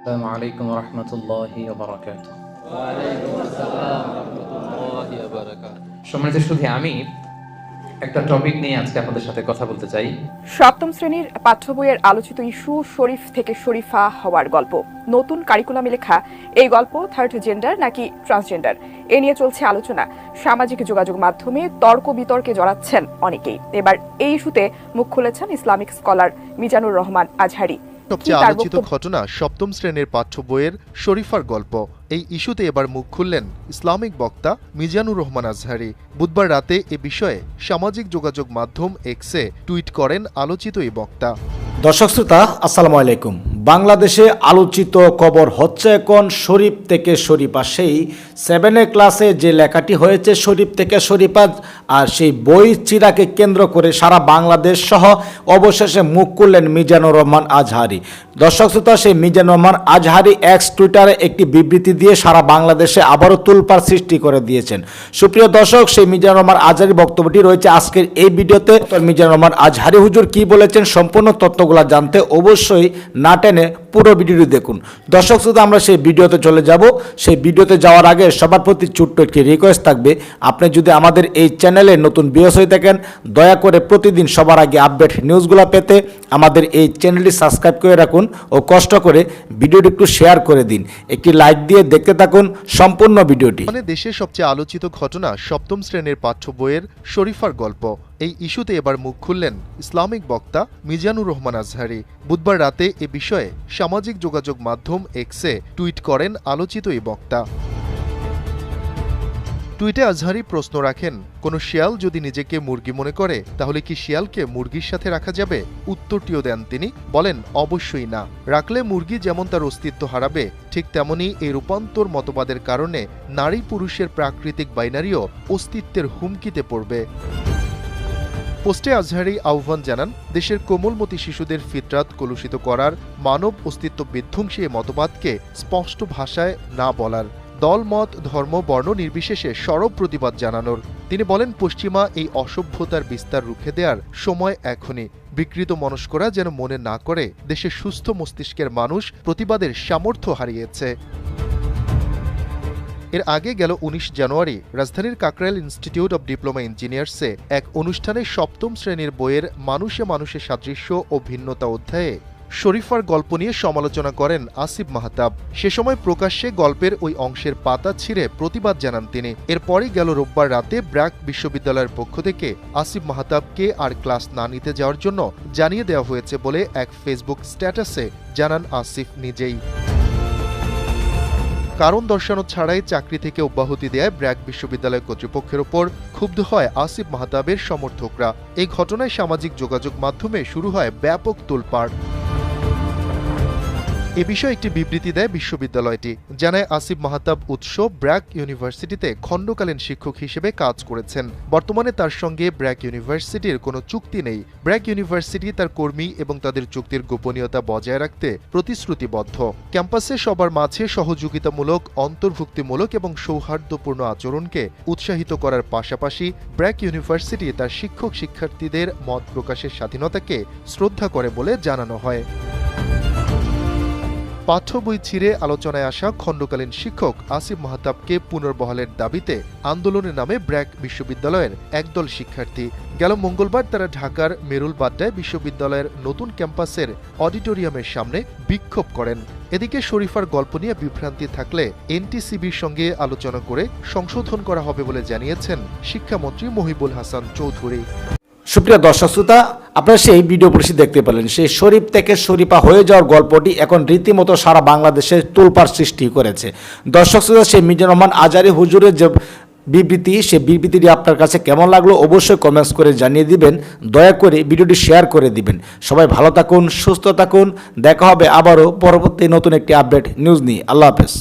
আসসালামু আলাইকুম রহমতুল্লাহি ওয়া বারাকাতুহু। ওয়ালাইকুম আসসালাম রাহমাতুল্লাহি ওয়া বারাকাতুহু। সম্মানিত সুধী, আমি একটা টপিক নিয়ে আজকে আপনাদের সাথে কথা বলতে চাই। সপ্তম শ্রেণীর পাঠ্য বইয়ের আলোচিত ইস্যু শরীফ থেকে শরীফা হওয়ার গল্প। নতুন কারিকুলামে লেখা এই গল্প থার্ড জেন্ডার নাকি ট্রান্সজেন্ডার এ নিয়ে চলছে আলোচনা। সামাজিক যোগাযোগ মাধ্যমে তর্ক বিতর্কে জড়াচ্ছেন অনেকেই। এবার এই ইস্যুতে মুখ খুলেছেন ইসলামিক স্কলার মিজানুর রহমান আজহারি। সবচেয়ে আলোচিত ঘটনা সপ্তম শ্রেণীর পাঠ্য বইয়ের শরীফার গল্প। এই ইস্যুতে এবার মুখ খুললেন ইসলামিক বক্তা মিজানুর রহমান আজহারি। বুধবার রাতে এ বিষয়ে সামাজিক যোগাযোগ মাধ্যম এক্সে টুইট করেন আলোচিত এই বক্তা। দর্শক শ্রোতা, আসসালামু আলাইকুম। বাংলাদেশে আলোচিত খবর হচ্ছে এখন শরীফ থেকে শরীফা। সেই 7 ক্লাসে যে লেখাটি হয়েছে শরীফ থেকে শরীফা, আর সেই বই চিরাকে কেন্দ্র করে সারা বাংলাদেশ সহ অবশেষে মুখ খুললেন মিজানুর রহমান আজহারি। দর্শক শ্রোতা, সেই মিজানুর রহমান আজহারি এক্স টুইটারে একটি বিবৃতি দিয়ে সারা বাংলাদেশে আবারও তোলপাড় সৃষ্টি করে দিয়েছেন। সুপ্রিয় দর্শক, সেই মিজানুর রহমান আজহারির বক্তব্যটি রয়েছে আজকের এই ভিডিওতে। মিজানুর রহমান আজহারি হুজুর কি বলেছেন সম্পূর্ণ তথ্যগুলো জানতে অবশ্যই না টেনে পুরো ভিডিওটি দেখুন। দর্শক শ্রোতা, আমরা সেই ভিডিওতে চলে যাব। সেই ভিডিওতে যাওয়ার আগে সবার প্রতি ছোট্ট একটি রিকোয়েস্ট থাকবে, আপনি যদি আমাদের এই চ্যানেলে নতুন ভিউয়ার্স হয়ে থাকেন, দয়া করে প্রতিদিন সবার আগে আপডেট নিউজগুলো পেতে আমাদের এই চ্যানেলটি সাবস্ক্রাইব করে রাখুন ও কষ্ট করে ভিডিওটি একটু শেয়ার করে দিন। একটি লাইক দিয়ে দেখতে থাকুন সম্পূর্ণ ভিডিওটি। মানে দেশের সবচেয়ে আলোচিত ঘটনা সপ্তম শ্রেণীর পাঠ্য বইয়ের শরীফার গল্প। এই ইস্যুতে এবার মুখ খুললেন ইসলামিক বক্তা মিজানুর রহমান আজহারি। বুধবার রাতে এ বিষয়ে সামাজিক যোগাযোগ মাধ্যম এক্সে টুইট করেন আলোচিত এই বক্তা। টুইটে আজহারি প্রশ্ন রাখেন, কোনো শিয়াল যদি নিজেকে মুরগি মনে করে তাহলে কি শিয়ালকে মুরগির সাথে রাখা যাবে? উত্তরটিও দেন তিনি, বলেন অবশ্যই না। রাখলে মুরগি যেমন তার অস্তিত্ব হারাবে, ঠিক তেমনি এই রূপান্তর মতবাদের কারণে নারী পুরুষের প্রাকৃতিক বাইনারিও অস্তিত্বের হুমকিতে পড়বে। পোস্টে আজহারি আহ্বান জানান, দেশের কোমলমতি শিশুদের ফিতরাত কলুষিত করার, মানব অস্তিত্ব বিধ্বংসী এ মতবাদকে স্পষ্ট ভাষায় না বলার, দল মত ধর্ম বর্ণ নির্বিশেষে সরব প্রতিবাদ জানানোর। তিনি বলেন, পশ্চিমা এই অসভ্যতার বিস্তার রুখে দেওয়ার সময় এখনই। বিকৃত মনস্করা যেন মনে না করে দেশের সুস্থ মস্তিষ্কের মানুষ প্রতিবাদের সামর্থ্য হারিয়েছে। এর আগে গেল 19 জানুয়ারি রাজধানীর কাকরাইল ইনস্টিটিউট অব ডিপ্লোমা ইঞ্জিনিয়ার্সে এক অনুষ্ঠানে সপ্তম শ্রেণীর বইয়ের মানুষে মানুষের সাদৃশ্য ও ভিন্নতা অধ্যায়ে শরীফার গল্প নিয়ে সমালোচনা করেন আসিফ মাহতাব। সে সময় প্রকাশ্যে গল্পের ওই অংশের পাতা ছিঁড়ে প্রতিবাদ জানান তিনি। এরপরই গেল রোববার রাতে ব্র্যাক বিশ্ববিদ্যালয়ের পক্ষ থেকে আসিফ মাহতাবকে আর ক্লাস না নিতে যাওয়ার জন্য জানিয়ে দেওয়া হয়েছে বলে এক ফেসবুক স্ট্যাটাসে জানান আসিফ নিজেই। কারণ দর্শানো ছাড়াই চাকরি থেকে অব্যাহতি দেয় ব্র্যাক বিশ্ববিদ্যালয় কর্তৃপক্ষের ওপর ক্ষুব্ধ হয় আসিফ মাহতাবের সমর্থকরা। এই ঘটনায় সামাজিক যোগাযোগ মাধ্যমে শুরু হয় ব্যাপক তোলপাড়। এ বিষয়ে একটি বিবৃতি দেয় বিশ্ববিদ্যালয়টি, জানায় আসিফ মাহতাব উৎস ব্র্যাক ইউনিভার্সিটিতে খণ্ডকালীন শিক্ষক হিসেবে কাজ করেছেন। বর্তমানে তার সঙ্গে ব্র্যাক ইউনিভার্সিটির কোনো চুক্তি নেই। ব্র্যাক ইউনিভার্সিটি তার কর্মী এবং তাদের চুক্তির গোপনীয়তা বজায় রাখতে প্রতিশ্রুতিবদ্ধ। ক্যাম্পাসে সবার মাঝে সহযোগিতামূলক, অন্তর্ভুক্তিমূলক এবং সৌহার্দ্যপূর্ণ আচরণকে উৎসাহিত করার পাশাপাশি ব্র্যাক ইউনিভার্সিটি তার শিক্ষক শিক্ষার্থীদের মত প্রকাশের স্বাধীনতাকে শ্রদ্ধা করে বলে জানানো হয়। পাঠ্য বই ছিঁড়ে আলোচনায় আসা খণ্ডকালীন শিক্ষক আসিফ মাহতাবকে পুনর্বহালের দাবিতে আন্দোলনের নামে ব্র্যাক বিশ্ববিদ্যালয়ের একদল শিক্ষার্থী গেল মঙ্গলবার তারা ঢাকার মেরুল বাড্ডায় বিশ্ববিদ্যালয়ের নতুন ক্যাম্পাসের অডিটোরিয়ামের সামনে বিক্ষোভ করেন। এদিকে শরীফার গল্প নিয়ে বিভ্রান্তি থাকলে এনটিসিবির সঙ্গে আলোচনা করে সংশোধন করা হবে বলে জানিয়েছেন শিক্ষামন্ত্রী মহিবুল হাসান চৌধুরী। সুপ্রিয় দর্শক শ্রোতা, আপনারা সেই ভিডিও পরিস্থিতি দেখতে পেলেন। সেই শরীফ থেকে শরীফা হয়ে যাওয়ার গল্পটি এখন রীতিমতো সারা বাংলাদেশে তোলপাড় সৃষ্টি করেছে। দর্শক শ্রোতা, সেই মিজানুর রহমান আজহারি হুজুরের যে বিবৃতি, সেই বিবৃতিটি আপনার কাছে কেমন লাগলো অবশ্যই কমেন্টস করে জানিয়ে দিবেন। দয়া করে ভিডিওটি শেয়ার করে দিবেন। সবাই ভালো থাকুন, সুস্থ থাকুন। দেখা হবে আবারও পরবর্তী নতুন একটি আপডেট নিউজ নিয়ে। আল্লাহ হাফেজ।